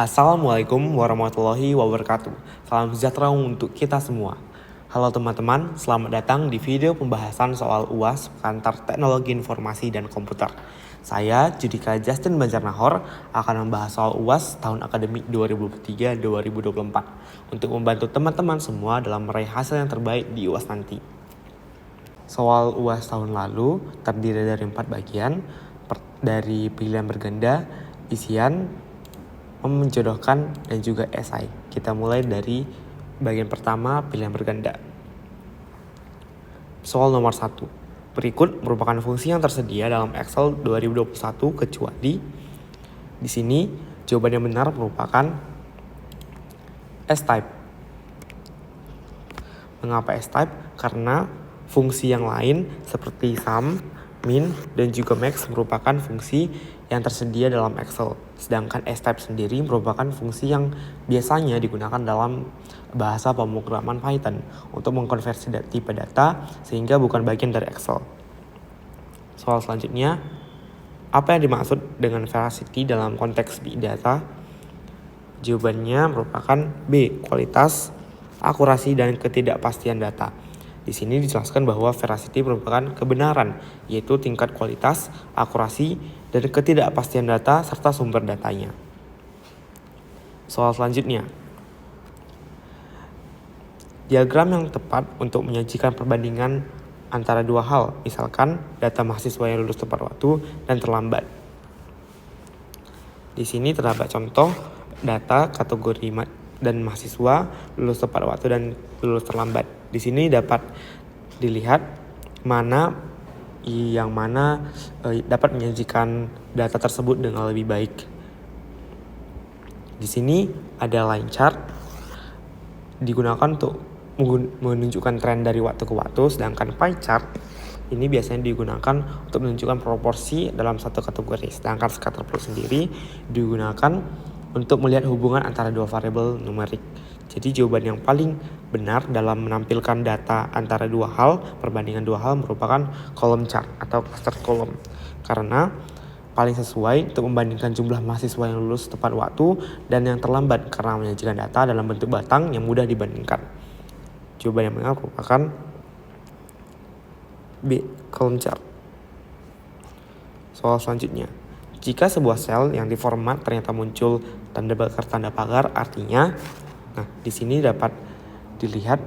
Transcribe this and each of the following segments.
Assalamualaikum warahmatullahi wabarakatuh. Salam sejahtera untuk kita semua. Halo teman-teman, selamat datang di video pembahasan soal UAS Kantor Teknologi Informasi dan Komputer. Saya, Judika Justin Banjarnahor, akan membahas soal UAS tahun akademik 2023-2024 untuk membantu teman-teman semua dalam meraih hasil yang terbaik di UAS nanti. Soal UAS tahun lalu terdiri dari 4 bagian, dari pilihan berganda, isian, menjodohkan, dan juga esai. Kita mulai dari bagian pertama, pilihan berganda. Soal nomor 1. Berikut merupakan fungsi yang tersedia dalam Excel 2021 kecuali di sini jawaban yang benar merupakan S-type. Mengapa S-type? Karena fungsi yang lain seperti sum, min, dan juga max merupakan fungsi yang tersedia dalam Excel. Sedangkan S-type sendiri merupakan fungsi yang biasanya digunakan dalam bahasa pemrograman Python untuk mengkonversi tipe data sehingga bukan bagian dari Excel. Soal selanjutnya, apa yang dimaksud dengan veracity dalam konteks big data? Jawabannya merupakan B, kualitas, akurasi, dan ketidakpastian data. Di sini dijelaskan bahwa veracity merupakan kebenaran, yaitu tingkat kualitas, akurasi, dan ketidakpastian data serta sumber datanya. Soal selanjutnya. Diagram yang tepat untuk menyajikan perbandingan antara dua hal, misalkan data mahasiswa yang lulus tepat waktu dan terlambat. Di sini terdapat contoh data kategori dan mahasiswa lulus tepat waktu dan lulus terlambat. Di sini dapat dilihat mana dapat menyajikan data tersebut dengan lebih baik. Di sini ada line chart digunakan untuk menunjukkan tren dari waktu ke waktu, sedangkan pie chart ini biasanya digunakan untuk menunjukkan proporsi dalam satu kategori. Sedangkan scatter plot sendiri digunakan untuk melihat hubungan antara dua variabel numerik. Jadi jawaban yang paling benar dalam menampilkan data antara dua hal, perbandingan dua hal merupakan column chart atau cluster column. Karena paling sesuai untuk membandingkan jumlah mahasiswa yang lulus tepat waktu dan yang terlambat karena menyajikan data dalam bentuk batang yang mudah dibandingkan. Jawaban yang benar merupakan B, column chart. Soal selanjutnya. Jika sebuah sel yang diformat ternyata muncul tanda pagar, artinya, di sini dapat dilihat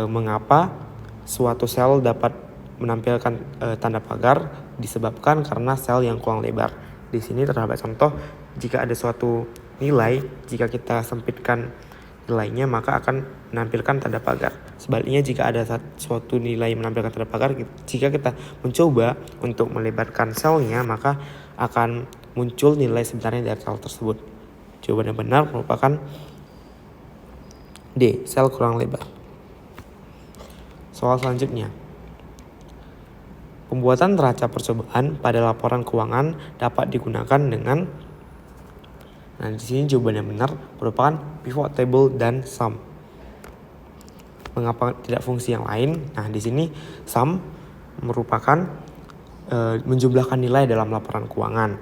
mengapa suatu sel dapat menampilkan tanda pagar disebabkan karena sel yang kurang lebar. Di sini terdapat contoh jika ada suatu nilai, jika kita sempitkan nilainya maka akan menampilkan tanda pagar. Sebaliknya jika ada suatu nilai menampilkan tanda pagar, jika kita mencoba untuk melebarkan selnya maka akan muncul nilai sebenarnya dari sel tersebut. Jawaban yang benar merupakan D, sel kurang lebar. Soal selanjutnya. Pembuatan neraca percobaan pada laporan keuangan dapat digunakan dengan di sini jawaban yang benar merupakan pivot table dan sum. Mengapa tidak fungsi yang lain? Di sini sum merupakan menjumlahkan nilai dalam laporan keuangan.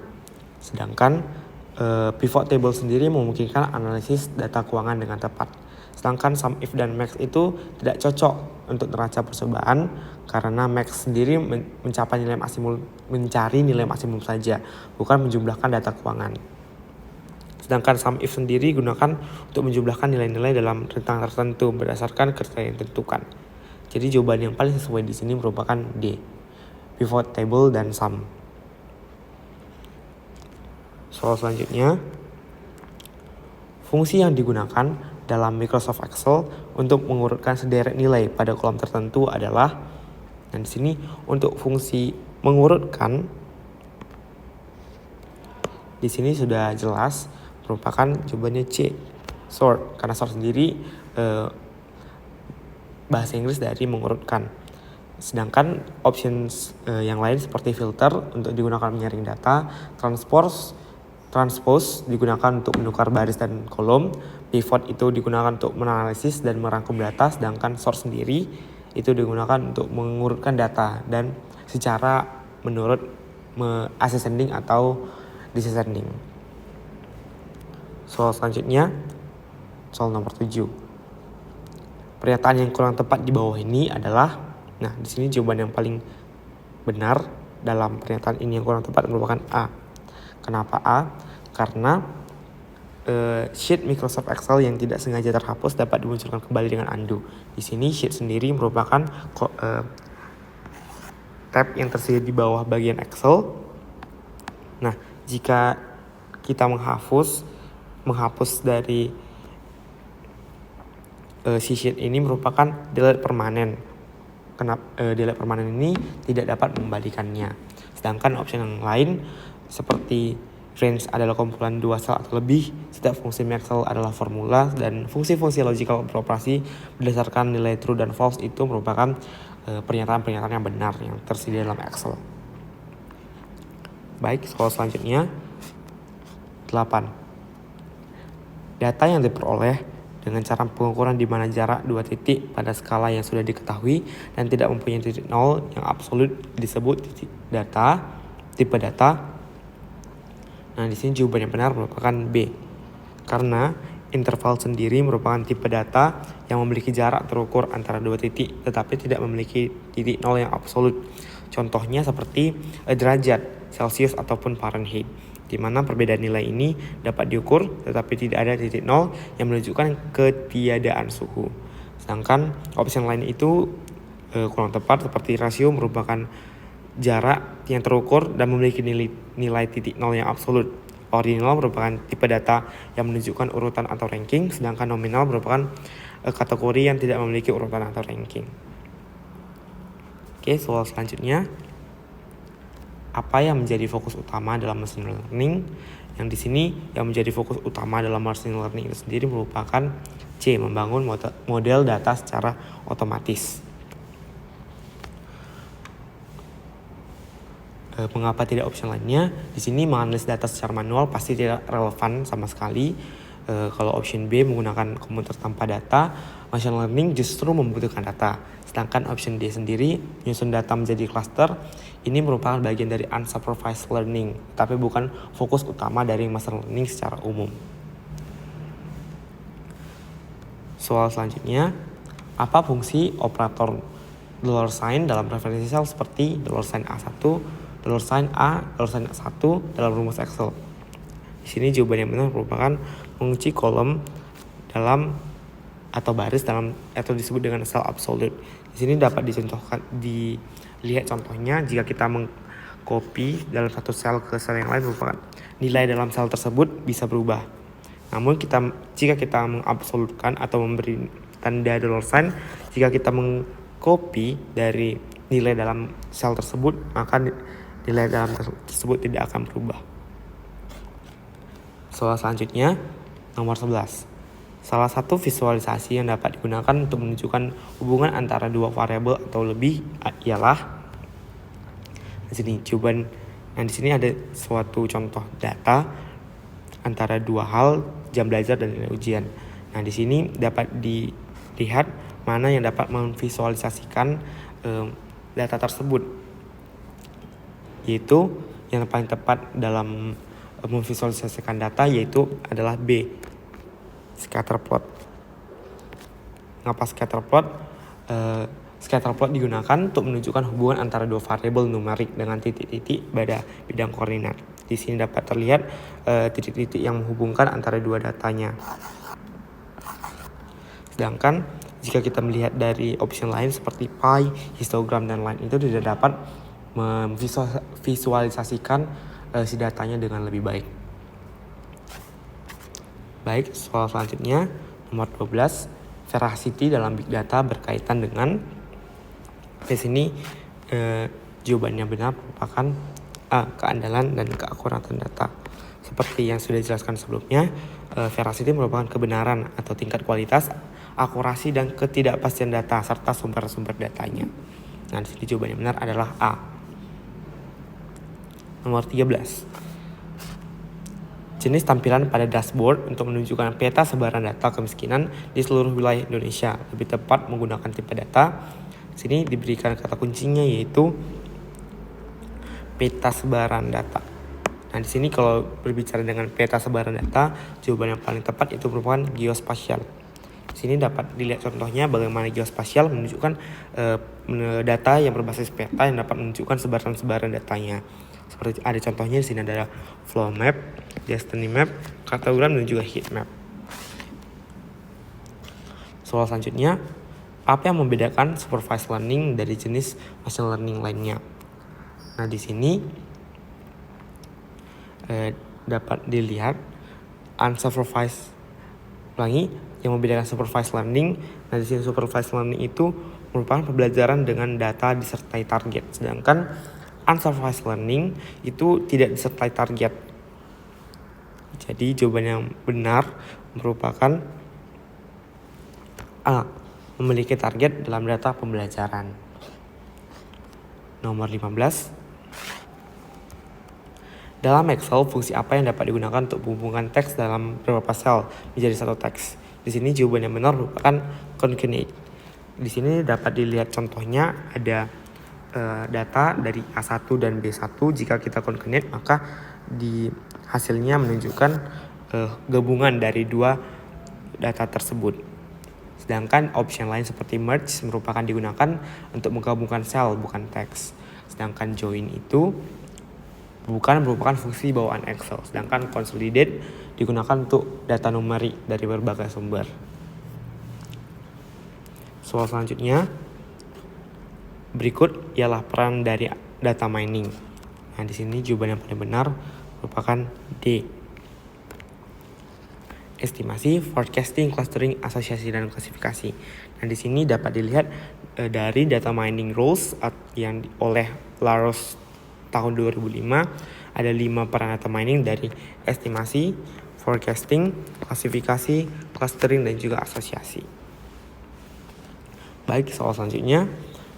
Sedangkan pivot table sendiri memungkinkan analisis data keuangan dengan tepat. Sedangkan sum if dan max itu tidak cocok untuk neraca percobaan karena max sendiri mencari nilai maksimum saja, bukan menjumlahkan data keuangan. Sedangkan sum if sendiri gunakan untuk menjumlahkan nilai-nilai dalam rentang tertentu berdasarkan kriteria yang ditentukan. Jadi jawaban yang paling sesuai di sini merupakan D, pivot table dan sum. Soal selanjutnya, fungsi yang digunakan dalam Microsoft Excel untuk mengurutkan sederet nilai pada kolom tertentu adalah, di sini untuk fungsi mengurutkan, di sini sudah jelas merupakan jawabannya C, sort, karena sort sendiri bahasa Inggris dari mengurutkan. Sedangkan options yang lain seperti filter untuk digunakan menyaring data, transpose digunakan untuk menukar baris dan kolom, pivot itu digunakan untuk menganalisis dan merangkum data, sedangkan sort sendiri itu digunakan untuk mengurutkan data dan secara menurut ascending atau descending. Soal selanjutnya, soal nomor 7. Pernyataan yang kurang tepat di bawah ini adalah, nah di sini jawaban yang paling benar dalam pernyataan ini yang kurang tepat merupakan A. Kenapa A? Karena sheet Microsoft Excel yang tidak sengaja terhapus dapat dimunculkan kembali dengan undo. Di sini sheet sendiri merupakan tab yang tersedia di bawah bagian Excel. Nah, jika kita menghapus dari si sheet ini merupakan delete permanen. Delete permanen ini tidak dapat mengembalikannya. Sedangkan opsi yang lain seperti range adalah kumpulan 2 sel atau lebih, setiap fungsi Excel adalah formula, dan fungsi-fungsi logical beroperasi berdasarkan nilai true dan false itu merupakan pernyataan-pernyataan yang benar yang tersedia dalam Excel. Baik, soal selanjutnya 8. Data yang diperoleh dengan cara pengukuran di mana jarak 2 titik pada skala yang sudah diketahui dan tidak mempunyai titik nol yang absolut disebut tipe data. Nah, di sini jawaban yang benar merupakan B. Karena interval sendiri merupakan tipe data yang memiliki jarak terukur antara 2 titik tetapi tidak memiliki titik nol yang absolut. Contohnya seperti derajat Celsius ataupun Fahrenheit, di mana perbedaan nilai ini dapat diukur tetapi tidak ada titik nol yang menunjukkan ketiadaan suhu. Sedangkan opsi yang lain itu kurang tepat, seperti rasio merupakan jarak yang terukur dan memiliki nilai titik nol yang absolut. Ordinal merupakan tipe data yang menunjukkan urutan atau ranking, sedangkan nominal merupakan kategori yang tidak memiliki urutan atau ranking. Oke, soal selanjutnya, apa yang menjadi fokus utama dalam machine learning? Yang di sini yang menjadi fokus utama dalam machine learning itu sendiri merupakan C, membangun model data secara otomatis. Mengapa tidak opsi lainnya? Di sini menganalisis data secara manual pasti tidak relevan sama sekali. Kalau option B menggunakan komputer tanpa data, machine learning justru membutuhkan data. Sedangkan option D sendiri menyusun data menjadi cluster, ini merupakan bagian dari unsupervised learning, tapi bukan fokus utama dari machine learning secara umum. Soal selanjutnya, apa fungsi operator $sign dalam referensi sel seperti $sign A1, $sign A, $1 dalam rumus Excel? Di sini jawaban yang benar merupakan mengunci kolom dalam atau baris dalam atau disebut dengan sel absolute. Di sini dapat dilihat contohnya jika kita mengcopy dalam satu sel ke sel yang lain, merupakan nilai dalam sel tersebut bisa berubah. Namun jika kita mengabsolutkan atau memberi tanda $sign, jika kita mengcopy dari nilai dalam sel tersebut, maka nilai dalam tersebut tidak akan berubah. Soal selanjutnya nomor 11. Salah satu visualisasi yang dapat digunakan untuk menunjukkan hubungan antara dua variabel atau lebih ialah di sini jawaban. Nah, di sini ada suatu contoh data antara dua hal, jam belajar dan nilai ujian. Nah, di sini dapat dilihat mana yang dapat memvisualisasikan data tersebut, yaitu yang paling tepat dalam memvisualisasikan data yaitu adalah B, scatterplot. Mengapa scatterplot? Scatterplot digunakan untuk menunjukkan hubungan antara dua variabel numerik dengan titik-titik pada bidang koordinat. Di sini dapat terlihat titik-titik yang menghubungkan antara dua datanya. Sedangkan jika kita melihat dari opsi lain seperti pie, histogram, dan lain itu tidak dapat memvisualisasikan si datanya dengan lebih baik. Baik, soal selanjutnya nomor 12. Veracity dalam big data berkaitan dengan, di sini jawabannya benar merupakan A, keandalan dan keakuratan data. Seperti yang sudah dijelaskan sebelumnya, veracity merupakan kebenaran atau tingkat kualitas, akurasi dan ketidakpastian data serta sumber-sumber datanya. Nah, di sini jawabannya benar adalah A. Nomor 13. Jenis tampilan pada dashboard untuk menunjukkan peta sebaran data kemiskinan di seluruh wilayah Indonesia. Lebih tepat menggunakan tipe data. Di sini diberikan kata kuncinya yaitu peta sebaran data. Nah, Nah, di sini kalau berbicara dengan peta sebaran data, jawaban yang paling tepat itu merupakan geospasial. Di sini dapat dilihat contohnya bagaimana geospasial menunjukkan data yang berbasis peta yang dapat menunjukkan sebaran-sebaran datanya. Seperti ada contohnya di sini adalah flow map, destiny map, kartogram dan juga heat map. Soal selanjutnya, apa yang membedakan supervised learning dari jenis machine learning lainnya? Nah, di sini dapat dilihat unsupervised. Ulangi, yang membedakan supervised learning. Nah, di sini supervised learning itu merupakan pembelajaran dengan data disertai target, sedangkan unsupervised learning itu tidak disertai target. Jadi jawaban yang benar merupakan A, memiliki target dalam data pembelajaran. Nomor 15. Dalam Excel, fungsi apa yang dapat digunakan untuk menghubungkan teks dalam beberapa sel menjadi satu teks? Di sini jawaban yang benar merupakan concatenate. Di sini dapat dilihat contohnya ada data dari A1 dan B1. Jika kita concatenate, maka di hasilnya menunjukkan gabungan dari dua data tersebut. Sedangkan option lain seperti merge merupakan digunakan untuk menggabungkan sel, bukan teks. Sedangkan join itu bukan merupakan fungsi bawaan Excel, sedangkan consolidate digunakan untuk data numerik dari berbagai sumber. Soal selanjutnya, berikut ialah peran dari data mining. Nah, di sini jawaban yang paling benar merupakan D. Estimasi, forecasting, clustering, asosiasi, dan klasifikasi. Nah, di sini dapat dilihat dari data mining rules yang oleh Laros tahun 2005, ada 5 peran data mining dari estimasi, forecasting, klasifikasi, clustering, dan juga asosiasi. Baik, soal selanjutnya,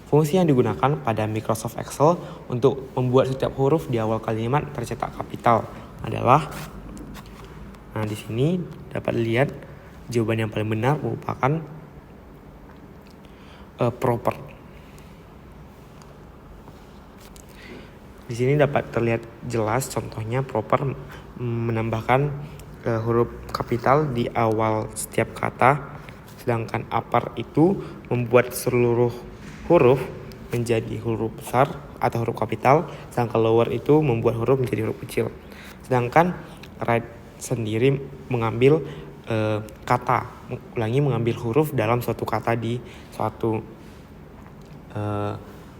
fungsi yang digunakan pada Microsoft Excel untuk membuat setiap huruf di awal kalimat tercetak kapital adalah, nah di sini dapat lihat jawaban yang paling benar merupakan proper. Di sini dapat terlihat jelas contohnya proper menambahkan huruf kapital di awal setiap kata, sedangkan upper itu membuat seluruh huruf menjadi huruf besar atau huruf kapital, sedangkan lower itu membuat huruf menjadi huruf kecil. Sedangkan right sendiri mengambil mengambil huruf dalam suatu kata di suatu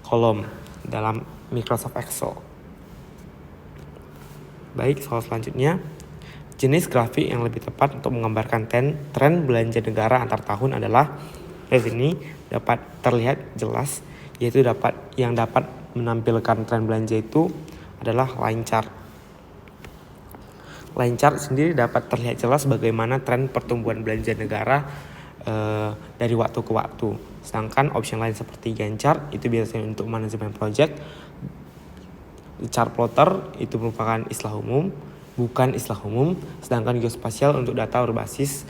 kolom dalam Microsoft Excel. Baik, soal selanjutnya, jenis grafik yang lebih tepat untuk menggambarkan tren belanja negara antar tahun adalah, di sini dapat terlihat jelas, yaitu dapat menampilkan tren belanja itu adalah line chart. Line chart sendiri dapat terlihat jelas bagaimana tren pertumbuhan belanja negara dari waktu ke waktu. Sedangkan option lain seperti Gantt chart itu biasanya untuk manajemen project. Chart plotter itu merupakan bukan istilah umum, sedangkan geospasial untuk data berbasis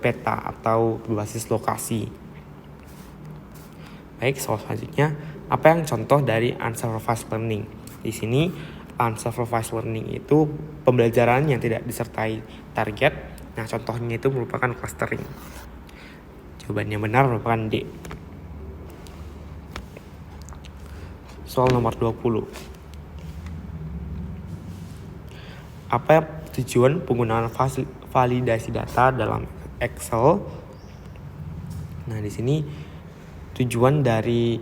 peta atau berbasis lokasi. Baik, soal selanjutnya, apa yang contoh dari unsupervised learning? Di sini unsupervised learning itu pembelajaran yang tidak disertai target. Nah, contohnya itu merupakan clustering. Jawabannya benar merupakan D. Soal nomor 20. Apa tujuan penggunaan validasi data dalam Excel? Nah, di sini tujuan dari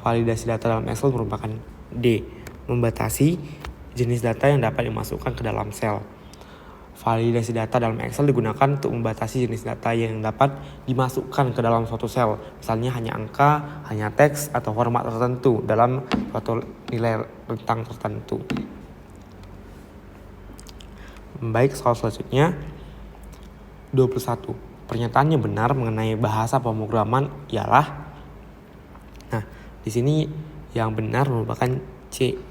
validasi data dalam Excel merupakan D. Membatasi jenis data yang dapat dimasukkan ke dalam sel. Validasi data dalam Excel digunakan untuk membatasi jenis data yang dapat dimasukkan ke dalam suatu sel. Misalnya hanya angka, hanya teks, atau format tertentu dalam suatu nilai rentang tertentu. Baik, soal selanjutnya 21. Pernyataan yang benar mengenai bahasa pemrograman ialah, nah di sini yang benar merupakan C.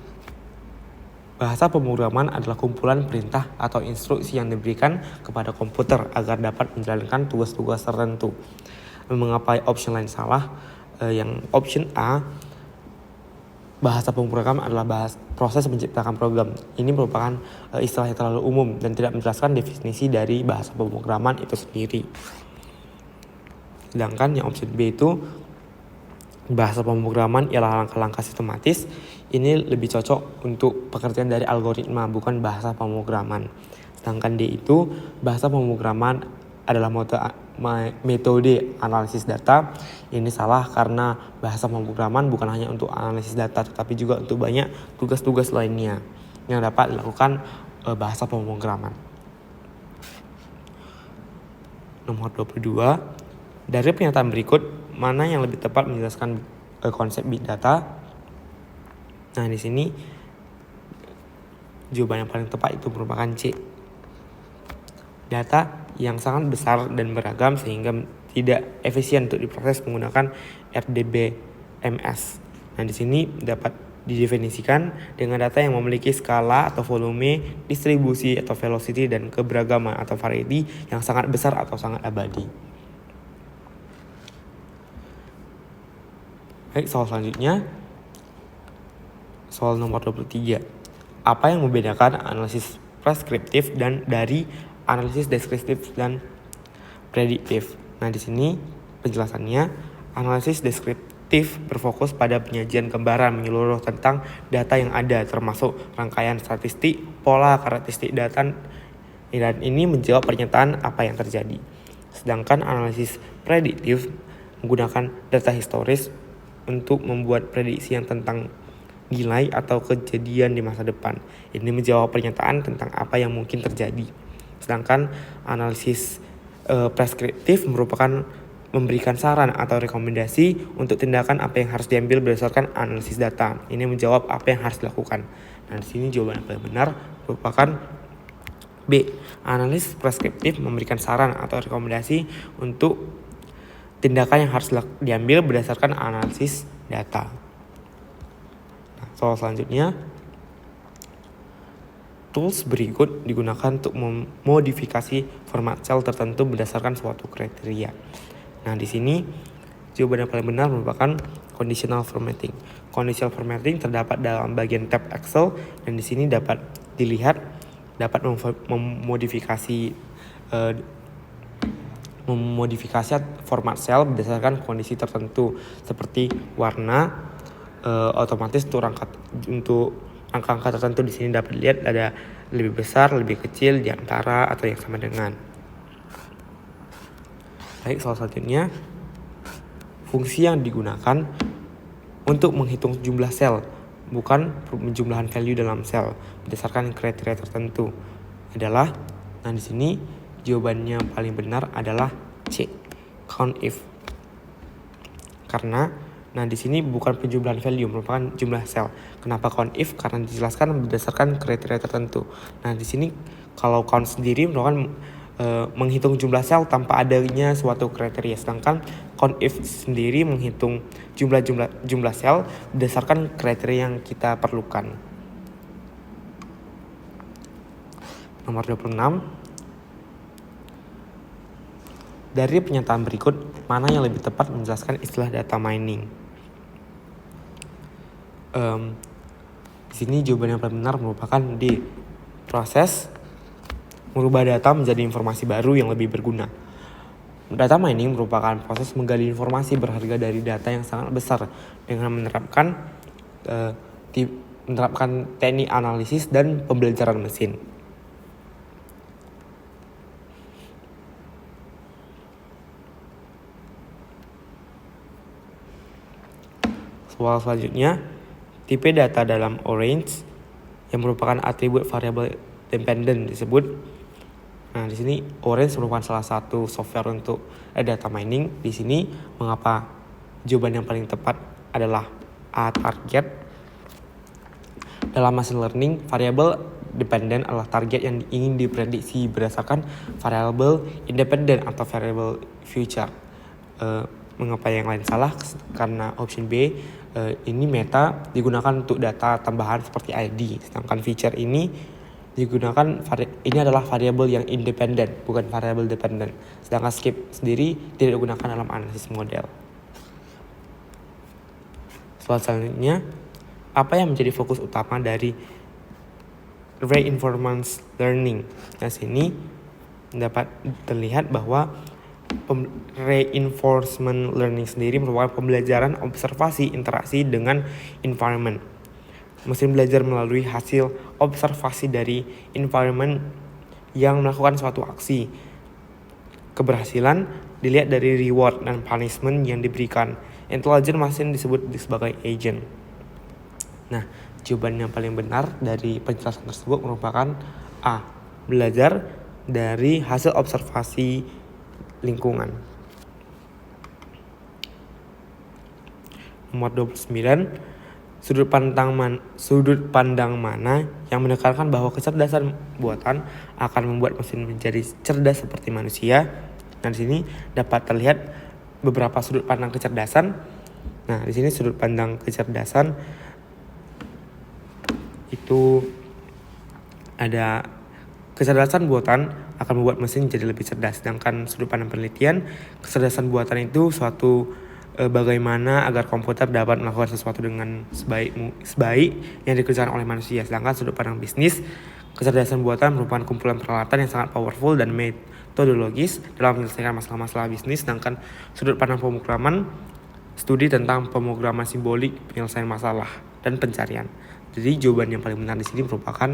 Bahasa pemrograman adalah kumpulan perintah atau instruksi yang diberikan kepada komputer agar dapat menjalankan tugas-tugas tertentu. Mengapa option lain salah? Yang option A bahasa pemrograman adalah proses menciptakan program. Ini merupakan istilah yang terlalu umum dan tidak menjelaskan definisi dari bahasa pemrograman itu sendiri. Sedangkan yang opsi B itu bahasa pemrograman ialah langkah-langkah sistematis. Ini lebih cocok untuk pengertian dari algoritma, bukan bahasa pemrograman. Sedangkan D itu bahasa pemrograman adalah metode analisis data. Ini salah karena bahasa pemrograman bukan hanya untuk analisis data, tetapi juga untuk banyak tugas-tugas lainnya yang dapat dilakukan bahasa pemrograman. Nomor 22, dari pernyataan berikut, mana yang lebih tepat menjelaskan konsep big data? Nah, di sini jawaban yang paling tepat itu merupakan C. Data yang sangat besar dan beragam sehingga tidak efisien untuk diproses menggunakan RDBMS. Nah, di sini dapat didefinisikan dengan data yang memiliki skala atau volume, distribusi atau velocity, dan keberagaman atau variety yang sangat besar atau sangat abadi. Baik, soal selanjutnya. Soal nomor 23. Apa yang membedakan analisis preskriptif dan dari analisis deskriptif dan prediktif? Nah, di sini penjelasannya, analisis deskriptif berfokus pada penyajian gambaran menyeluruh tentang data yang ada, termasuk rangkaian statistik, pola, karakteristik data, dan ini menjawab pernyataan apa yang terjadi. Sedangkan analisis prediktif menggunakan data historis untuk membuat prediksi yang tentang nilai atau kejadian di masa depan. Ini menjawab pernyataan tentang apa yang mungkin terjadi. Sedangkan analisis preskriptif merupakan memberikan saran atau rekomendasi untuk tindakan apa yang harus diambil berdasarkan analisis data. Ini menjawab apa yang harus dilakukan. Nah, di sini jawaban yang paling benar merupakan B. Analisis preskriptif memberikan saran atau rekomendasi untuk tindakan yang harus diambil berdasarkan analisis data. Nah, soal selanjutnya, tools berikut digunakan untuk memodifikasi format sel tertentu berdasarkan suatu kriteria. Nah, di sini jawaban yang paling benar merupakan conditional formatting. Conditional formatting terdapat dalam bagian tab Excel, dan di sini dapat dilihat dapat memodifikasi format sel berdasarkan kondisi tertentu seperti warna, otomatis untuk angka-angka tertentu di sini dapat dilihat ada lebih besar, lebih kecil, di antara, atau yang sama dengan. Baik, soal selanjutnya, fungsi yang digunakan untuk menghitung jumlah sel, bukan penjumlahan value dalam sel berdasarkan kriteria tertentu adalah, nah di sini jawabannya paling benar adalah C, COUNTIF. Karena nah di sini bukan penjumlahan value, merupakan jumlah sel. Kenapa COUNTIF? Karena dijelaskan berdasarkan kriteria tertentu. Nah, di sini kalau count sendiri merupakan menghitung jumlah sel tanpa adanya suatu kriteria. Sedangkan COUNTIF sendiri menghitung jumlah sel berdasarkan kriteria yang kita perlukan. Nomor 26. Dari pernyataan berikut, mana yang lebih tepat menjelaskan istilah data mining? Di sini jawaban yang paling benar merupakan D. Proses merubah data menjadi informasi baru yang lebih berguna. Data mining merupakan proses menggali informasi berharga dari data yang sangat besar dengan menerapkan teknik analisis dan pembelajaran mesin. Soal selanjutnya, tipe data dalam orange yang merupakan atribut variabel dependent disebut. Nah, di sini orange merupakan salah satu software untuk data mining. Di sini mengapa jawaban yang paling tepat adalah A, target. Dalam machine learning, variabel dependent adalah target yang ingin diprediksi berdasarkan variabel independent atau variabel future. Mengapa yang lain salah? Karena option B ini meta digunakan untuk data tambahan seperti ID, sedangkan feature ini adalah variabel yang independen, bukan variabel dependent. Sedangkan skip sendiri tidak digunakan dalam analisis model. Soal selanjutnya, Apa yang menjadi fokus utama dari reinforcement learning? Nah, sini dapat terlihat bahwa reinforcement learning sendiri merupakan pembelajaran observasi interaksi dengan environment. Mesin belajar melalui hasil observasi dari environment yang melakukan suatu aksi. Keberhasilan dilihat dari reward dan punishment yang diberikan. Intelligent mesin disebut sebagai agent. Nah, jawaban yang paling benar dari penjelasan tersebut merupakan A. Belajar dari hasil observasi lingkungan. Nomor 29, sudut pandang mana yang menekankan bahwa kecerdasan buatan akan membuat mesin menjadi cerdas seperti manusia. Nah, di sini dapat terlihat beberapa sudut pandang kecerdasan. Nah, di sini sudut pandang kecerdasan itu ada kecerdasan buatan akan membuat mesin jadi lebih cerdas. Sedangkan sudut pandang penelitian, kecerdasan buatan itu suatu bagaimana agar komputer dapat melakukan sesuatu dengan sebaik yang dikerjakan oleh manusia. Sedangkan sudut pandang bisnis, kecerdasan buatan merupakan kumpulan peralatan yang sangat powerful dan metodologis dalam menyelesaikan masalah-masalah bisnis. Sedangkan sudut pandang pemrograman, studi tentang pemrograman simbolik, penyelesaian masalah dan pencarian. Jadi jawaban yang paling benar di sini merupakan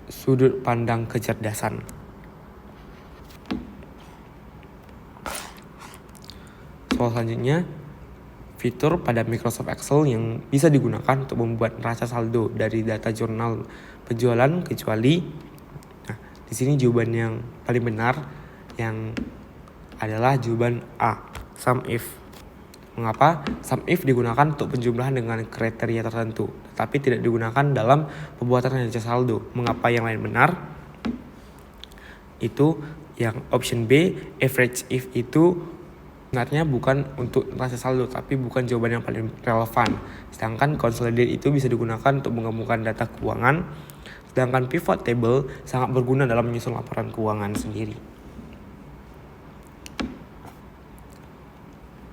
sudut pandang kecerdasan. Soal selanjutnya, fitur pada Microsoft Excel yang bisa digunakan untuk membuat neraca saldo dari data jurnal penjualan kecuali. Nah, di sini jawaban yang paling benar yang adalah jawaban A, sum if. Mengapa? Sum if digunakan untuk penjumlahan dengan kriteria tertentu, tetapi tidak digunakan dalam pembuatan neraca saldo. Mengapa yang lain benar? Itu yang option B, average if itu sebenarnya bukan untuk neraca saldo, tapi bukan jawaban yang paling relevan. Sedangkan consolidate itu bisa digunakan untuk menggabungkan data keuangan. Sedangkan pivot table sangat berguna dalam menyusun laporan keuangan sendiri.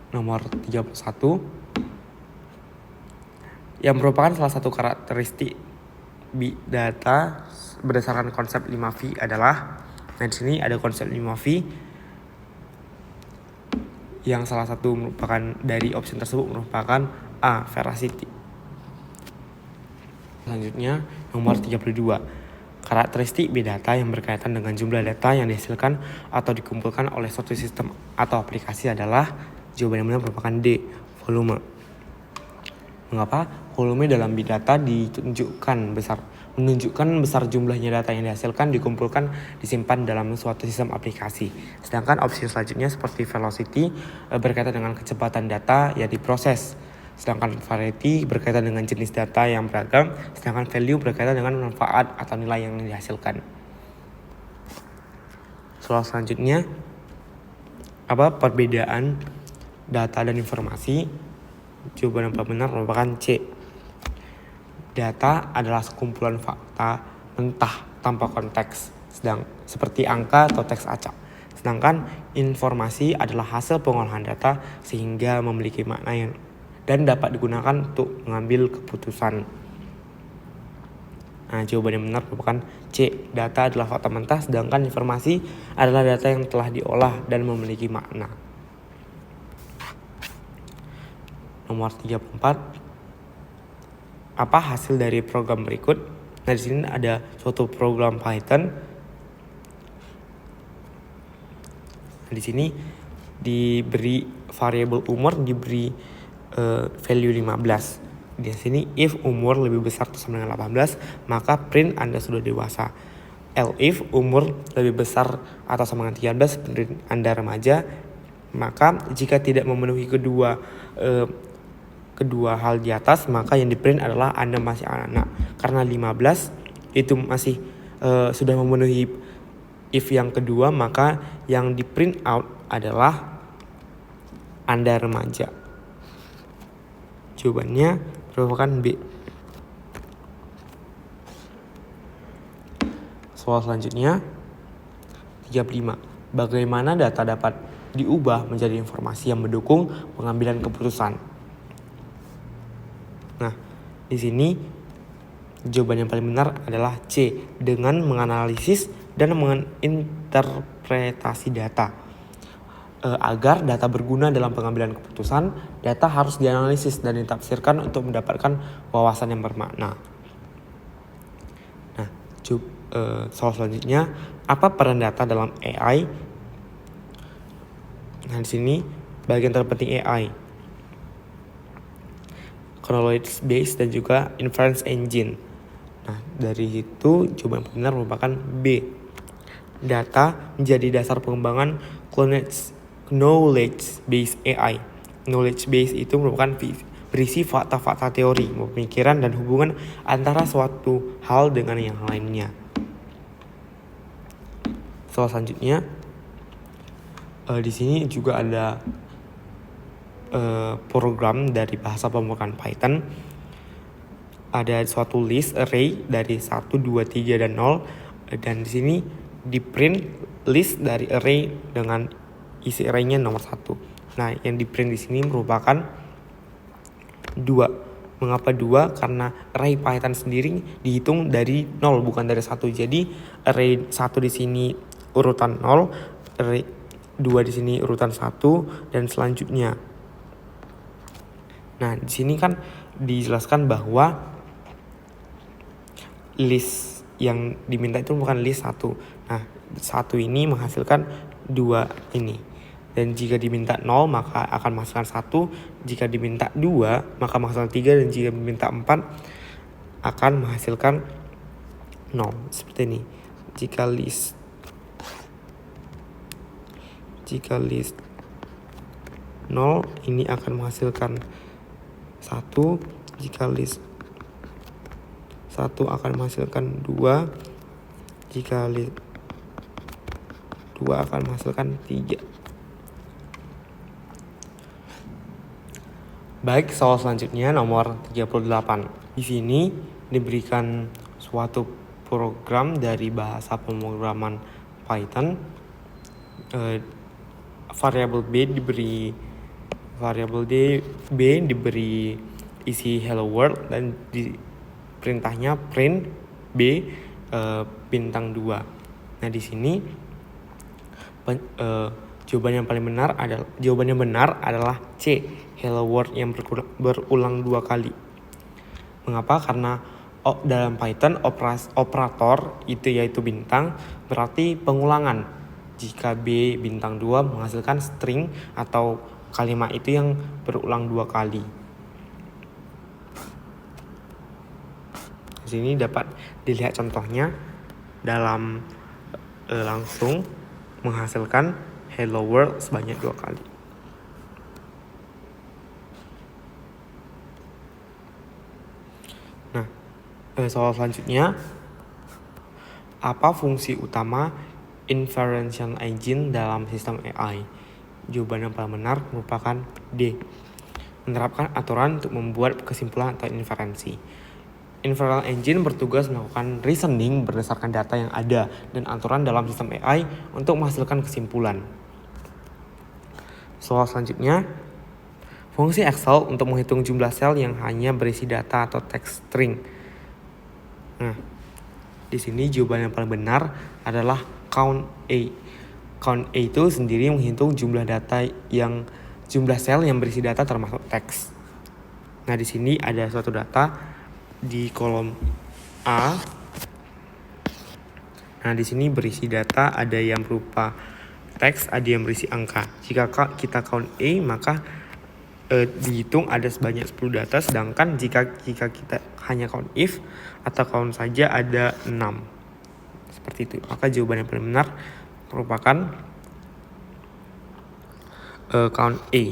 Nomor 31, yang merupakan salah satu karakteristik big data berdasarkan konsep 5V adalah, nah di sini ada konsep 5V yang salah satu merupakan dari option tersebut merupakan A, veracity. Selanjutnya nomor 32, karakteristik big data yang berkaitan dengan jumlah data yang dihasilkan atau dikumpulkan oleh suatu sistem atau aplikasi adalah, jawaban yang benar merupakan D, volume. Mengapa? Volume dalam big data menunjukkan besar jumlahnya data yang dihasilkan, dikumpulkan, disimpan dalam suatu sistem aplikasi. Sedangkan opsi selanjutnya seperti velocity berkaitan dengan kecepatan data yang diproses. Sedangkan variety berkaitan dengan jenis data yang beragam. Sedangkan value berkaitan dengan manfaat atau nilai yang dihasilkan. Soal selanjutnya, apa perbedaan data dan informasi? Jawaban yang benar merupakan C. Data adalah sekumpulan fakta mentah tanpa konteks, seperti angka atau teks acak. Sedangkan informasi adalah hasil pengolahan data sehingga memiliki makna dan dapat digunakan untuk mengambil keputusan. Nah, jawaban yang benar merupakan C. Data adalah fakta mentah, sedangkan informasi adalah data yang telah diolah dan memiliki makna. Nomor 34, apa hasil dari program berikut? Nah, di sini ada suatu program Python. Di sini diberi variabel umur, diberi value 15. Di sini if umur lebih besar atau sama dengan 18, maka print Anda sudah dewasa. If umur lebih besar atau sama dengan 13, print Anda remaja. Maka jika tidak memenuhi kedua hal di atas, maka yang di print adalah Anda masih anak-anak. Karena 15 itu masih sudah memenuhi if yang kedua, maka yang di print out adalah Anda remaja. Jawabannya merupakan B. Soal selanjutnya 35. Bagaimana data dapat diubah menjadi informasi yang mendukung pengambilan keputusan? Nah, di sini jawaban yang paling benar adalah C, dengan menganalisis dan menginterpretasi data. Agar data berguna dalam pengambilan keputusan, data harus dianalisis dan ditafsirkan untuk mendapatkan wawasan yang bermakna. Nah, soal selanjutnya, apa peran data dalam AI? Nah, di sini bagian terpenting AI, knowledge base dan juga inference engine. Nah, dari itu jawaban yang benar merupakan B. Data menjadi dasar pengembangan knowledge base AI. Knowledge base itu merupakan berisi fakta-fakta teori, pemikiran dan hubungan antara suatu hal dengan yang lainnya. Soal selanjutnya, di sini juga ada program dari bahasa pemrograman Python. Ada suatu list array dari 1, 2, 3 dan 0, dan di sini di print list dari array dengan isi arraynya nomor 1. Nah, yang di print di sini merupakan 2. Mengapa 2? Karena array Python sendiri dihitung dari 0 bukan dari 1. Jadi array 1 di sini urutan 0, array 2 di sini urutan 1 dan selanjutnya. Nah, di sini kan dijelaskan bahwa list yang diminta itu bukan list 1. Nah, 1 ini menghasilkan 2 ini. Dan jika diminta 0 maka akan menghasilkan 1. Jika diminta 2 maka menghasilkan 3. Dan jika diminta 4 akan menghasilkan 0. Seperti ini. Jika list 0 ini akan menghasilkan 1. Jika list 1 akan menghasilkan 2. Jika list 2 akan menghasilkan 3. Baik, soal selanjutnya nomor 38. Di sini diberikan suatu program dari bahasa pemrograman Python. Variabel B diberi isi hello world dan perintahnya print B bintang 2. Nah, di sini jawaban yang benar adalah C, hello world yang berulang 2 kali. Mengapa? Karena dalam Python operator itu yaitu bintang berarti pengulangan. Jika B bintang 2 menghasilkan string atau kalimat itu yang berulang 2 kali. Di sini dapat dilihat contohnya dalam langsung menghasilkan hello world sebanyak 2 kali. Nah, soal selanjutnya, apa fungsi utama inferential engine dalam sistem AI? Jawaban yang paling benar merupakan D. Menerapkan aturan untuk membuat kesimpulan atau inferensi. Inferential engine bertugas melakukan reasoning berdasarkan data yang ada dan aturan dalam sistem AI untuk menghasilkan kesimpulan. Soal selanjutnya, fungsi Excel untuk menghitung jumlah sel yang hanya berisi data atau teks string. Nah, di sini jawaban yang paling benar adalah count A. Count A itu sendiri menghitung jumlah sel yang berisi data termasuk teks. Nah, di sini ada suatu data di kolom A. Nah, di sini berisi data ada yang berupa teks, ada yang berisi angka. Jika kita count A maka dihitung ada sebanyak 10 data, sedangkan jika kita hanya count if atau count saja ada 6. Seperti itu. Maka jawaban yang paling benar merupakan count A.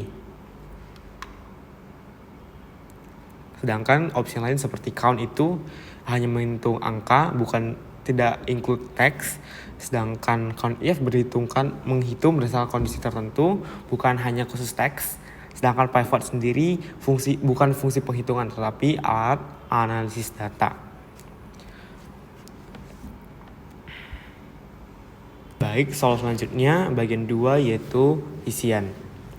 Sedangkan opsi lain seperti count itu hanya menghitung angka, tidak include teks. Sedangkan count if menghitung berdasarkan kondisi tertentu, bukan hanya khusus teks. Sedangkan pivot sendiri bukan fungsi penghitungan, tetapi alat analisis data. Baik, soal selanjutnya bagian 2 yaitu isian.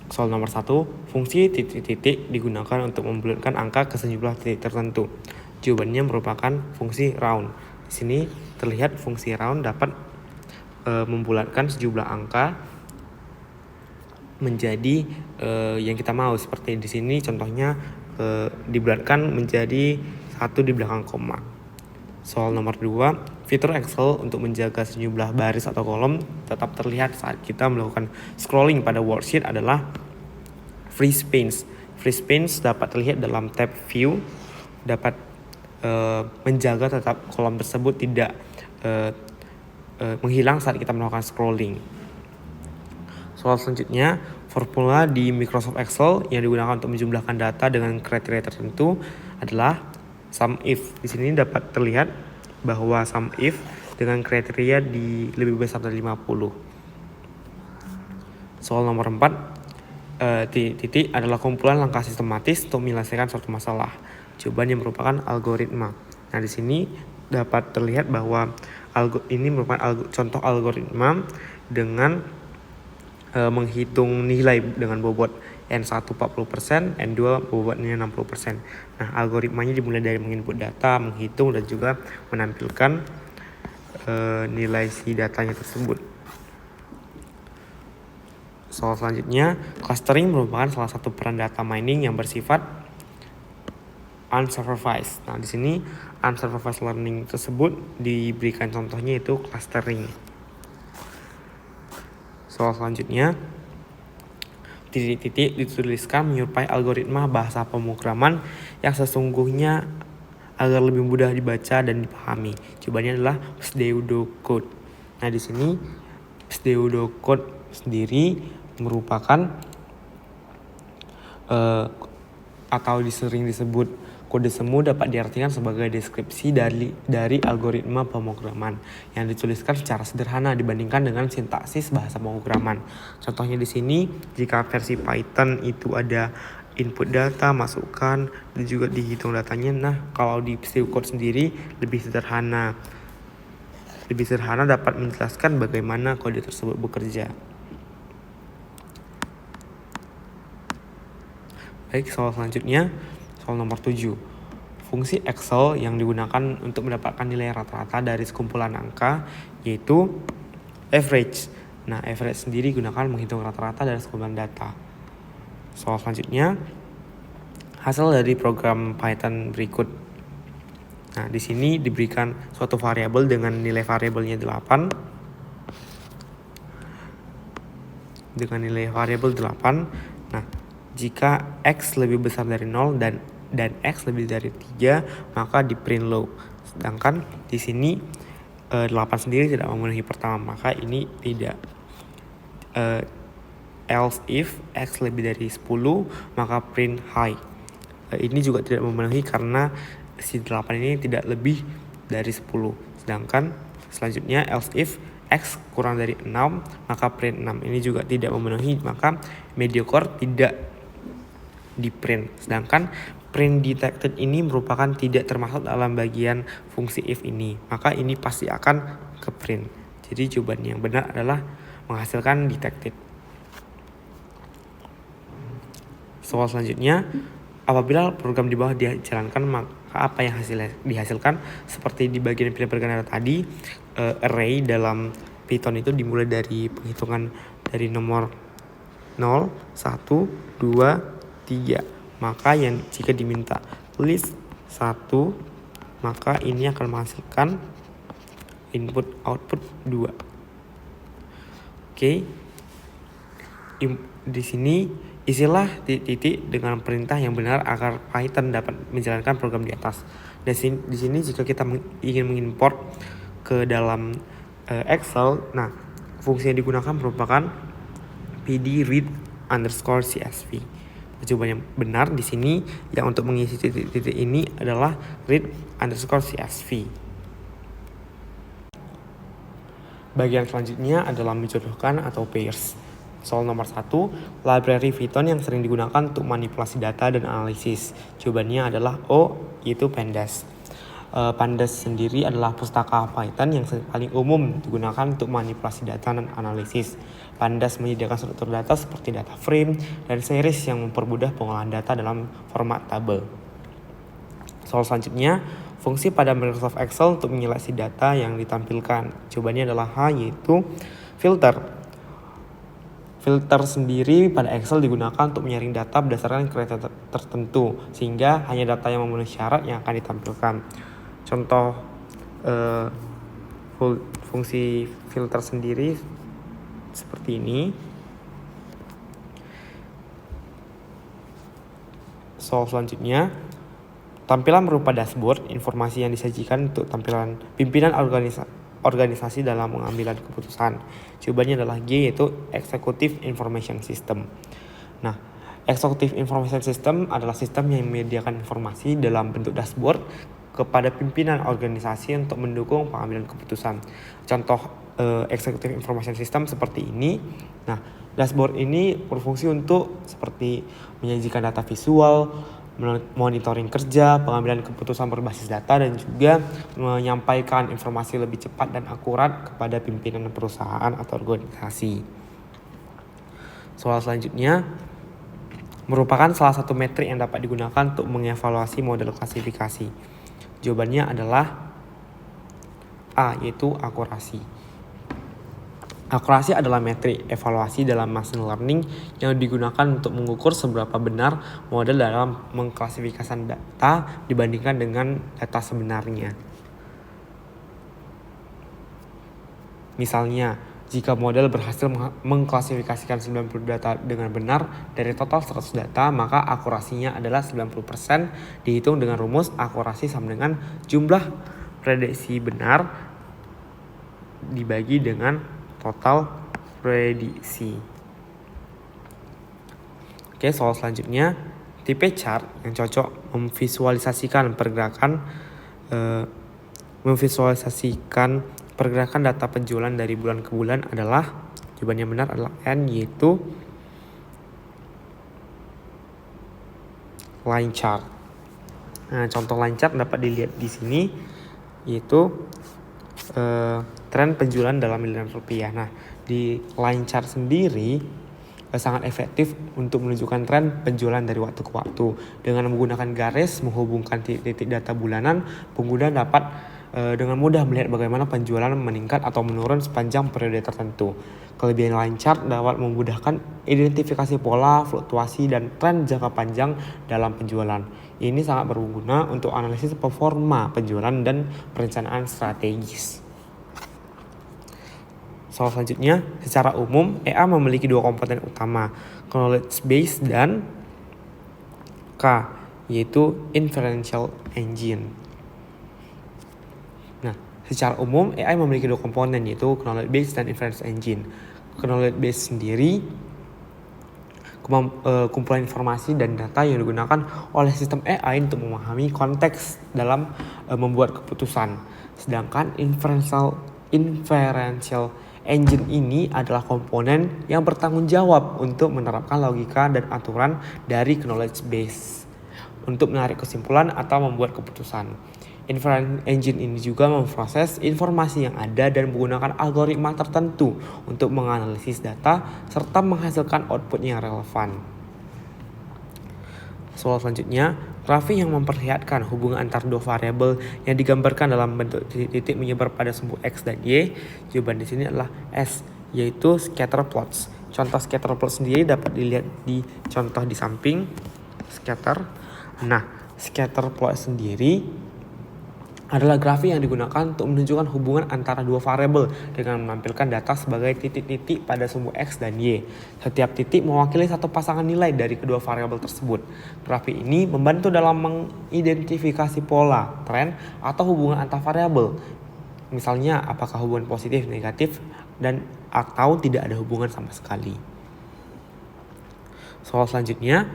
Soal nomor 1, fungsi titik-titik digunakan untuk membulatkan angka ke sejumlah titik tertentu. Jawabannya merupakan fungsi round. Di sini terlihat fungsi round dapat membulatkan sejumlah angka menjadi yang kita mau. Seperti di sini contohnya dibulatkan menjadi 1 di belakang koma. Soal nomor 2, fitur Excel untuk menjaga sejumlah baris atau kolom tetap terlihat saat kita melakukan scrolling pada worksheet adalah freeze panes. Freeze panes dapat terlihat dalam tab view, dapat menjaga tetap kolom tersebut tidak menghilang saat kita melakukan scrolling. Soal selanjutnya, formula di Microsoft Excel yang digunakan untuk menjumlahkan data dengan kriteria tertentu adalah sum if. Di sini dapat terlihat bahwa sum if dengan kriteria di lebih besar dari 50. Soal nomor 4, titik adalah kumpulan langkah sistematis untuk menyelesaikan suatu masalah. Jawaban yang merupakan algoritma. Nah, di sini dapat terlihat bahwa ini merupakan contoh algoritma dengan menghitung nilai dengan bobot N1 40%, N2 bobotnya 60%. Nah, algoritmanya dimulai dari menginput data, menghitung, dan juga menampilkan nilai si datanya tersebut. Soal selanjutnya, clustering merupakan salah satu peran data mining yang bersifat unsupervised. Nah, di sini unsupervised learning tersebut diberikan contohnya itu clustering. Soal selanjutnya, titik-titik dituliskan menyerupai algoritma bahasa pemrograman yang sesungguhnya agar lebih mudah dibaca dan dipahami. Jawabannya adalah pseudocode. Nah, di sini pseudocode sendiri merupakan atau sering disebut kode semu dapat diartikan sebagai deskripsi dari algoritma pemrograman yang dituliskan secara sederhana dibandingkan dengan sintaksis bahasa pemrograman. Contohnya di sini, jika versi Python itu ada input data, masukkan, dan juga dihitung datanya. Nah, kalau di pseudocode sendiri lebih sederhana. Lebih sederhana dapat menjelaskan bagaimana kode tersebut bekerja. Baik, soal selanjutnya, soal nomor 7. Fungsi Excel yang digunakan untuk mendapatkan nilai rata-rata dari sekumpulan angka yaitu average. Nah, average sendiri digunakan menghitung rata-rata dari sekumpulan data. Soal selanjutnya, hasil dari program Python berikut. Nah, di sini diberikan suatu variabel dengan nilai variabelnya 8. Dengan nilai variabel 8. Nah, jika X lebih besar dari 0 dan X lebih dari 3, maka di print low. Sedangkan di sini 8 sendiri tidak memenuhi pertama, maka ini tidak. Else if X lebih dari 10, maka print high. Ini juga tidak memenuhi karena si 8 ini tidak lebih dari 10. Sedangkan selanjutnya else if X kurang dari 6, maka print 6. Ini juga tidak memenuhi, maka mediocre tidak di print. Sedangkan print detected ini merupakan tidak termasuk dalam bagian fungsi if ini, maka ini pasti akan ke print. Jadi jawaban yang benar adalah menghasilkan detected. Soal selanjutnya, apabila program di bawah dijalankan, maka apa yang dihasilkan? Seperti di bagian pilihan tadi, array dalam Python itu dimulai dari penghitungan dari nomor 0, 1, 2, 3. Maka yang jika diminta list 1, maka ini akan menghasilkan input output 2. Oke. Di sini isilah titik dengan perintah yang benar agar Python dapat menjalankan program di atas. Dan di sini jika kita ingin mengimport ke dalam Excel, nah fungsi yang digunakan merupakan pd read underscore csv. Jawaban yang benar di sini yang untuk mengisi titik-titik ini adalah read underscore csv. Bagian selanjutnya adalah menjodohkan atau pairs. Soal nomor 1, library Python yang sering digunakan untuk manipulasi data dan analisis. Jawabannya adalah O, yaitu pandas. Pandas sendiri adalah pustaka Python yang paling umum digunakan untuk manipulasi data dan analisis. Pandas menyediakan struktur data seperti data frame dan series yang mempermudah pengolahan data dalam format tabel. Soal selanjutnya, fungsi pada Microsoft Excel untuk menyeleksi data yang ditampilkan. Jawabannya adalah H, yaitu filter. Filter sendiri pada Excel digunakan untuk menyaring data berdasarkan kriteria tertentu, sehingga hanya data yang memenuhi syarat yang akan ditampilkan. Contoh fungsi filter sendiri seperti ini. Soal selanjutnya, tampilan berupa dashboard, informasi yang disajikan untuk tampilan pimpinan organisasi dalam pengambilan keputusan. Jawabannya adalah G, yaitu Executive Information System. Nah, Executive Information System adalah sistem yang menyediakan informasi dalam bentuk dashboard kepada pimpinan organisasi untuk mendukung pengambilan keputusan. Contoh Executive Information System seperti ini. Nah, dashboard ini berfungsi untuk seperti menyajikan data visual, monitoring kerja, pengambilan keputusan berbasis data, dan juga menyampaikan informasi lebih cepat dan akurat kepada pimpinan perusahaan atau organisasi. Soal selanjutnya merupakan salah satu metrik yang dapat digunakan untuk mengevaluasi model klasifikasi. Jawabannya adalah A, yaitu akurasi. Akurasi adalah metrik evaluasi dalam machine learning yang digunakan untuk mengukur seberapa benar model dalam mengklasifikasi data dibandingkan dengan data sebenarnya. Misalnya, jika model berhasil mengklasifikasikan 90 data dengan benar dari total 100 data, maka akurasinya adalah 90%, dihitung dengan rumus akurasi sama dengan jumlah prediksi benar dibagi dengan total prediksi. Oke, soal selanjutnya, tipe chart yang cocok memvisualisasikan pergerakan data penjualan dari bulan ke bulan adalah, jawabannya benar adalah N, yaitu line chart. Nah, contoh line chart dapat dilihat di sini, yaitu tren penjualan dalam miliaran rupiah. Nah, di line chart sendiri sangat efektif untuk menunjukkan tren penjualan dari waktu ke waktu. Dengan menggunakan garis menghubungkan titik data bulanan, pengguna dapat dengan mudah melihat bagaimana penjualan meningkat atau menurun sepanjang periode tertentu. Kelebihan line chart dapat memudahkan identifikasi pola, fluktuasi, dan tren jangka panjang dalam penjualan. Ini sangat berguna untuk analisis performa penjualan dan perencanaan strategis. Soal selanjutnya, secara umum AI memiliki dua komponen utama, knowledge base dan K, yaitu inferential engine. Nah, secara umum AI memiliki dua komponen, yaitu knowledge base dan inference engine. Knowledge base sendiri kumpulan informasi dan data yang digunakan oleh sistem AI untuk memahami konteks dalam membuat keputusan. Sedangkan inferential engine ini adalah komponen yang bertanggung jawab untuk menerapkan logika dan aturan dari knowledge base untuk menarik kesimpulan atau membuat keputusan. Inference engine ini juga memproses informasi yang ada dan menggunakan algoritma tertentu untuk menganalisis data serta menghasilkan output yang relevan. Soal selanjutnya, grafik yang memperlihatkan hubungan antar dua variabel yang digambarkan dalam bentuk titik-titik menyebar pada sumbu X dan Y. Jawaban di sini adalah S, yaitu scatter plots. Contoh scatter plot sendiri dapat dilihat di contoh di samping scatter. Nah, scatter plot sendiri adalah grafik yang digunakan untuk menunjukkan hubungan antara dua variabel dengan menampilkan data sebagai titik-titik pada sumbu X dan Y. Setiap titik mewakili satu pasangan nilai dari kedua variabel tersebut. Grafik ini membantu dalam mengidentifikasi pola, tren, atau hubungan antar variabel. Misalnya, apakah hubungan positif, negatif, dan atau tidak ada hubungan sama sekali. Soal selanjutnya,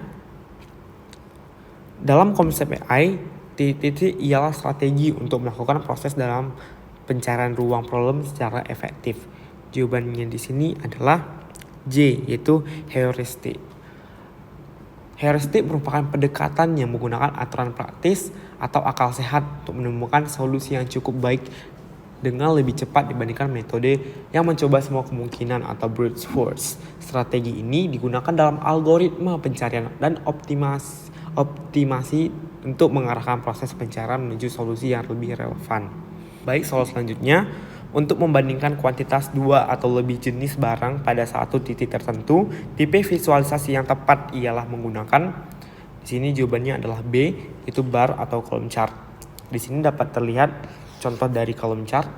dalam konsep AI, titik-titik ialah strategi untuk melakukan proses dalam pencarian ruang problem secara efektif. Jawabannya di sini adalah J, yaitu heuristik. Heuristik merupakan pendekatan yang menggunakan aturan praktis atau akal sehat untuk menemukan solusi yang cukup baik dengan lebih cepat dibandingkan metode yang mencoba semua kemungkinan atau brute force. Strategi ini digunakan dalam algoritma pencarian dan optimasi untuk mengarahkan proses pencarian menuju solusi yang lebih relevan. Baik, soal selanjutnya, untuk membandingkan kuantitas dua atau lebih jenis barang pada satu titik tertentu, tipe visualisasi yang tepat ialah menggunakan, di sini jawabannya adalah B, itu bar atau column chart. Di sini dapat terlihat contoh dari column chart.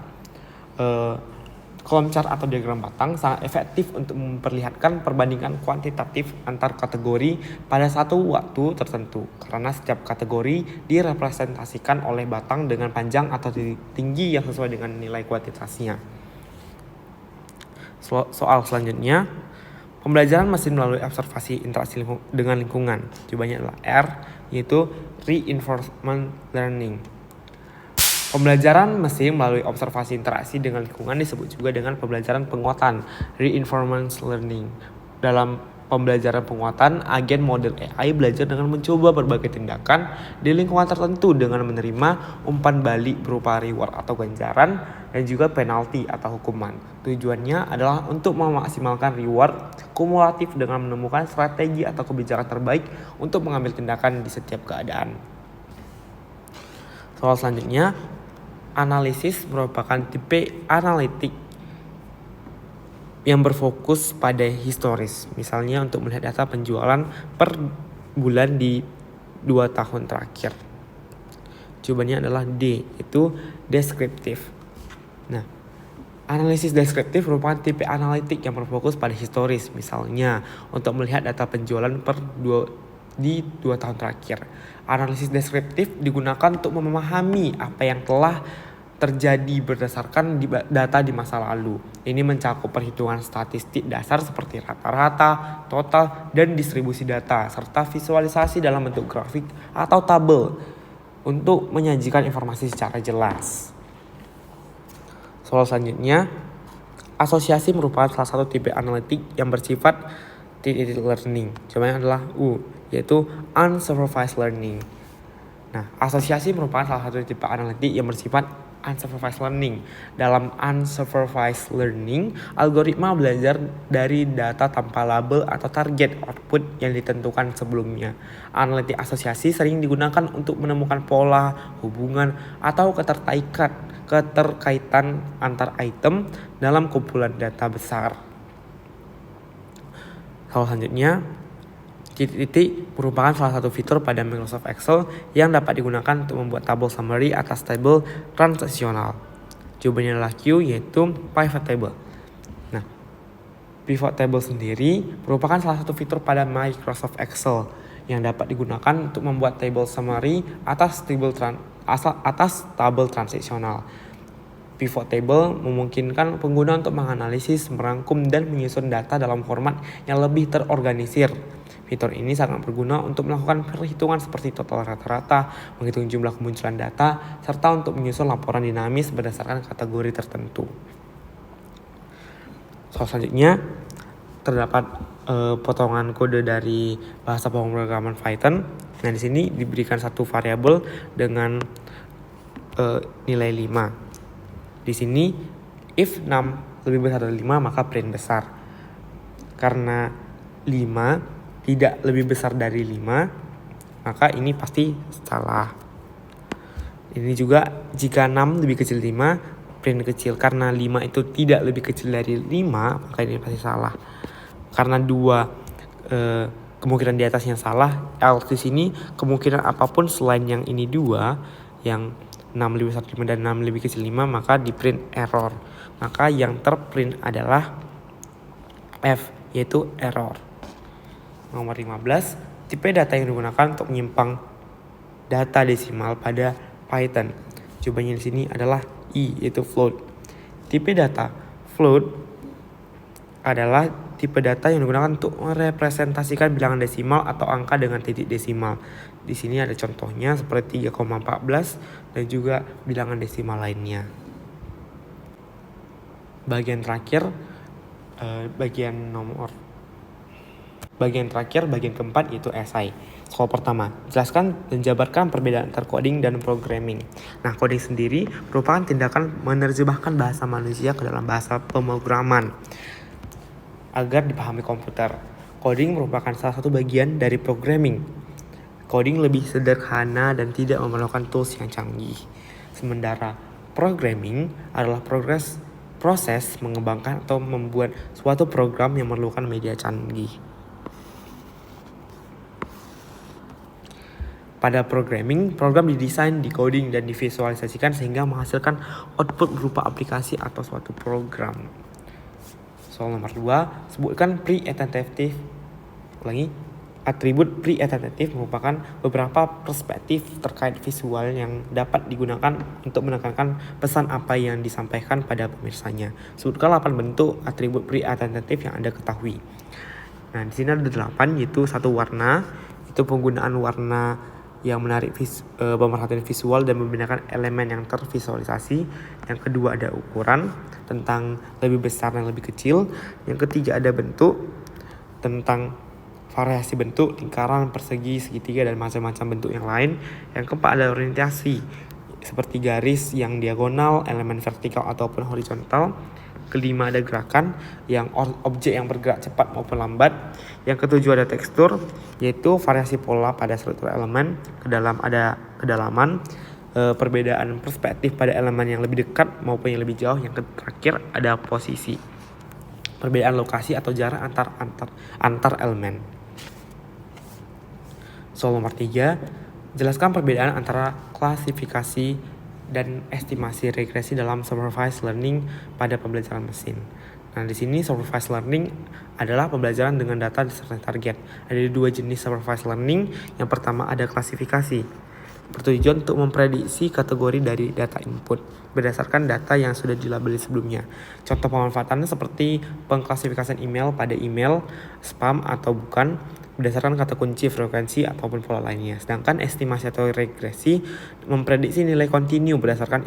Column chart atau diagram batang sangat efektif untuk memperlihatkan perbandingan kuantitatif antar kategori pada satu waktu tertentu, karena setiap kategori direpresentasikan oleh batang dengan panjang atau tinggi yang sesuai dengan nilai kuantitasnya. Soal selanjutnya, pembelajaran mesin melalui observasi interaksi dengan lingkungan. Jawabannya adalah R, yaitu reinforcement learning. Pembelajaran mesin melalui observasi interaksi dengan lingkungan disebut juga dengan pembelajaran penguatan, reinforcement learning. Dalam pembelajaran penguatan, agen model AI belajar dengan mencoba berbagai tindakan di lingkungan tertentu dengan menerima umpan balik berupa reward atau ganjaran dan juga penalti atau hukuman. Tujuannya adalah untuk memaksimalkan reward kumulatif dengan menemukan strategi atau kebijakan terbaik untuk mengambil tindakan di setiap keadaan. Soal selanjutnya, analisis merupakan tipe analitik yang berfokus pada historis. Misalnya untuk melihat data penjualan per bulan di 2 tahun terakhir. Jawabannya adalah D, itu deskriptif. Nah, analisis deskriptif merupakan tipe analitik yang berfokus pada historis. Misalnya untuk melihat data penjualan di 2 tahun terakhir. Analisis deskriptif digunakan untuk memahami apa yang telah terjadi berdasarkan data di masa lalu. Ini mencakup perhitungan statistik dasar seperti rata-rata, total, dan distribusi data, serta visualisasi dalam bentuk grafik atau tabel untuk menyajikan informasi secara jelas. Soal selanjutnya, asosiasi merupakan salah satu tipe analitik yang bersifat learning. Jawabannya adalah U, yaitu unsupervised learning. Nah, asosiasi merupakan salah satu tipe analitik yang bersifat unsupervised learning. Dalam unsupervised learning, algoritma belajar dari data tanpa label atau target output yang ditentukan sebelumnya. Analitik asosiasi sering digunakan untuk menemukan pola, hubungan, atau keterkaitan antar item dalam kumpulan data besar. Soal selanjutnya, titik-titik merupakan salah satu fitur pada Microsoft Excel yang dapat digunakan untuk membuat tabel summary atas tabel transisional. Jawabannya adalah Q, yaitu pivot table. Nah, pivot table sendiri merupakan salah satu fitur pada Microsoft Excel yang dapat digunakan untuk membuat tabel summary atas tabel transisional. Pivot table memungkinkan pengguna untuk menganalisis, merangkum, dan menyusun data dalam format yang lebih terorganisir. Fitur ini sangat berguna untuk melakukan perhitungan seperti total rata-rata, menghitung jumlah kemunculan data, serta untuk menyusun laporan dinamis berdasarkan kategori tertentu. Soal selanjutnya, terdapat potongan kode dari bahasa pemrograman Python. Nah, di sini diberikan satu variabel dengan nilai 5. Di sini if 6 lebih besar dari 5 maka print besar. Karena 5 tidak lebih besar dari 5 maka ini pasti salah. Ini juga jika 6 lebih kecil 5 print kecil. Karena 5 itu tidak lebih kecil dari 5 maka ini pasti salah. Karena dua kemungkinan di atasnya salah, else di sini kemungkinan apapun selain yang ini dua, yang 6 lebih besar 5 dan 6 lebih kecil 5, maka di print error. Maka yang terprint adalah F, yaitu error. Nomor 15, tipe data yang digunakan untuk menyimpang data desimal pada Python. Jawabannya di sini adalah I, yaitu float. Tipe data float adalah tipe data yang digunakan untuk merepresentasikan bilangan desimal atau angka dengan titik desimal. Di sini ada contohnya seperti 3,14 dan juga bilangan desimal lainnya. Bagian terakhir, bagian nomor Bagian terakhir, bagian keempat yaitu esai. Soal pertama, jelaskan dan jabarkan perbedaan antara coding dan programming. Nah, coding sendiri merupakan tindakan menerjemahkan bahasa manusia ke dalam bahasa pemrograman agar dipahami komputer. Coding merupakan salah satu bagian dari programming. Coding lebih sederhana dan tidak memerlukan tools yang canggih. Sementara programming adalah proses mengembangkan atau membuat suatu program yang memerlukan media canggih. Pada programming, program didesain, dicoding, dan divisualisasikan sehingga menghasilkan output berupa aplikasi atau suatu program. Soal nomor 2, sebutkan pre-attentive. Atribut pre-attentive merupakan beberapa perspektif terkait visual yang dapat digunakan untuk menekankan pesan apa yang disampaikan pada pemirsanya. Sebutkan 8 bentuk atribut pre-attentive yang Anda ketahui. Nah, di sini ada 8, yaitu 1 warna, itu penggunaan warna yang menarik pemerhatian visual dan membedakan elemen yang tervisualisasi. Yang kedua ada ukuran, tentang lebih besar dan lebih kecil. Yang ketiga ada bentuk, tentang variasi bentuk, lingkaran, persegi, segitiga, dan macam-macam bentuk yang lain. Yang keempat ada orientasi, seperti garis yang diagonal, elemen vertikal ataupun horizontal. Kelima ada gerakan, yang objek yang bergerak cepat maupun lambat. Yang ketujuh ada tekstur, yaitu variasi pola pada struktur elemen. Kedalaman, perbedaan perspektif pada elemen yang lebih dekat maupun yang lebih jauh. Yang terakhir ada posisi, perbedaan lokasi atau jarak antar elemen. Soal nomor 3, jelaskan perbedaan antara klasifikasi dan estimasi regresi dalam supervised learning pada pembelajaran mesin. Nah, di sini supervised learning adalah pembelajaran dengan data disertai target. Ada 2 jenis supervised learning. Yang pertama ada klasifikasi, bertujuan untuk memprediksi kategori dari data input berdasarkan data yang sudah dilabeli sebelumnya. Contoh pemanfaatannya seperti pengklasifikasian email pada email, spam atau bukan, berdasarkan kata kunci, frekuensi, ataupun pola lainnya. Sedangkan estimasi atau regresi memprediksi nilai kontinu berdasarkan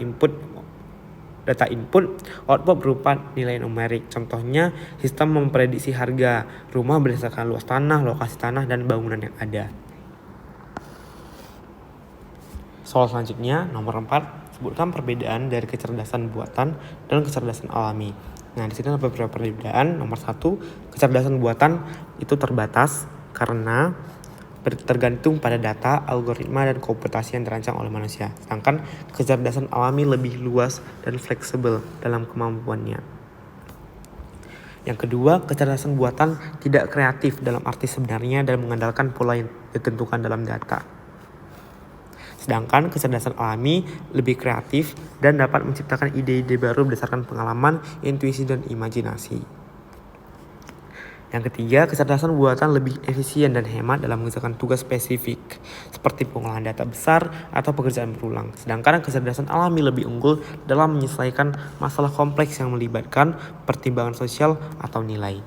data input, output berupa nilai numerik. Contohnya, sistem memprediksi harga rumah berdasarkan luas tanah, lokasi tanah, dan bangunan yang ada. Soal selanjutnya, nomor 4, sebutkan perbedaan dari kecerdasan buatan dan kecerdasan alami. Nah, di sini ada beberapa perbedaan. Nomor 1, kecerdasan buatan itu terbatas karena tergantung pada data, algoritma, dan komputasi yang dirancang oleh manusia. Sedangkan kecerdasan alami lebih luas dan fleksibel dalam kemampuannya. Yang kedua, kecerdasan buatan tidak kreatif dalam arti sebenarnya dan mengandalkan pola yang ditentukan dalam data. Sedangkan kecerdasan alami lebih kreatif dan dapat menciptakan ide-ide baru berdasarkan pengalaman, intuisi, dan imajinasi. Yang ketiga, kecerdasan buatan lebih efisien dan hemat dalam mengerjakan tugas spesifik seperti pengolahan data besar atau pekerjaan berulang. Sedangkan kecerdasan alami lebih unggul dalam menyelesaikan masalah kompleks yang melibatkan pertimbangan sosial atau nilai.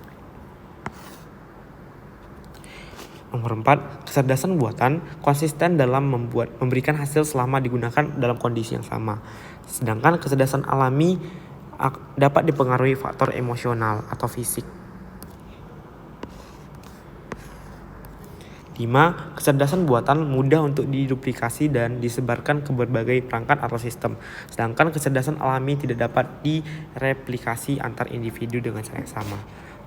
Nomor 4, kecerdasan buatan konsisten dalam memberikan hasil selama digunakan dalam kondisi yang sama. Sedangkan kecerdasan alami dapat dipengaruhi faktor emosional atau fisik. 5. Kecerdasan buatan mudah untuk diduplikasi dan disebarkan ke berbagai perangkat atau sistem. Sedangkan kecerdasan alami tidak dapat direplikasi antar individu dengan cara yang sama.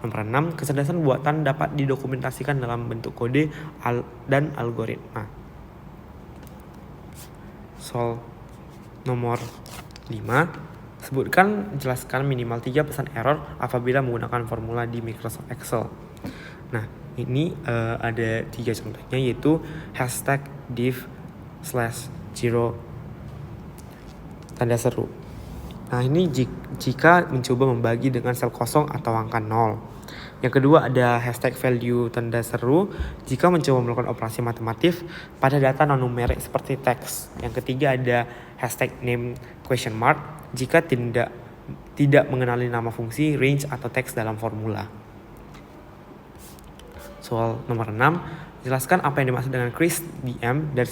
Nomor 6. Kecerdasan buatan dapat didokumentasikan dalam bentuk kode dan algoritma. Soal nomor 5. Jelaskan minimal 3 pesan error apabila menggunakan formula di Microsoft Excel. Nah, ini ada 3 contohnya, yaitu #div/0 tanda seru. Nah, ini jika mencoba membagi dengan sel kosong atau angka 0. Yang kedua ada #value tanda seru jika mencoba melakukan operasi matematif pada data non-numerik seperti teks. Yang ketiga ada #name jika tidak mengenali nama fungsi, range, atau teks dalam formula. Soal nomor 6, Jelaskan apa yang dimaksud dengan Chris DM dan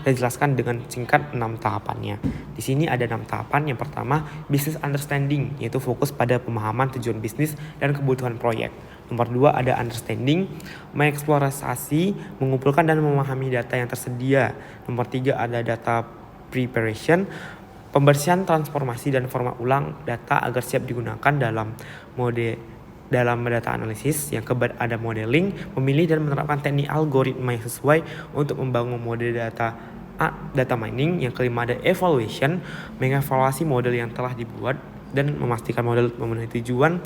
jelaskan dengan singkat 6 tahapannya. Di sini ada 6 tahapan. Yang pertama, business understanding, yaitu fokus pada pemahaman tujuan bisnis dan kebutuhan proyek. Nomor 2 ada understanding, mengeksplorasi, mengumpulkan dan memahami data yang tersedia. Nomor 3 ada data preparation, pembersihan, transformasi dan format ulang data agar siap digunakan dalam data analisis. Yang keempat ada modeling, memilih dan menerapkan teknik algoritma yang sesuai untuk membangun model data mining. Yang kelima ada evaluation, mengevaluasi model yang telah dibuat dan memastikan model memenuhi tujuan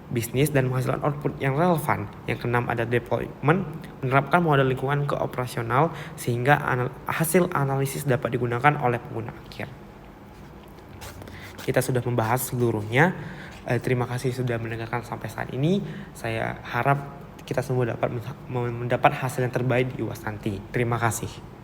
bisnis dan menghasilkan output yang relevan. Yang keenam ada deployment, menerapkan model lingkungan ke operasional sehingga hasil analisis dapat digunakan oleh pengguna akhir. Kita sudah membahas seluruhnya. Terima kasih sudah mendengarkan sampai saat ini. Saya harap kita semua dapat mendapat hasil yang terbaik di UAS nanti. Terima kasih.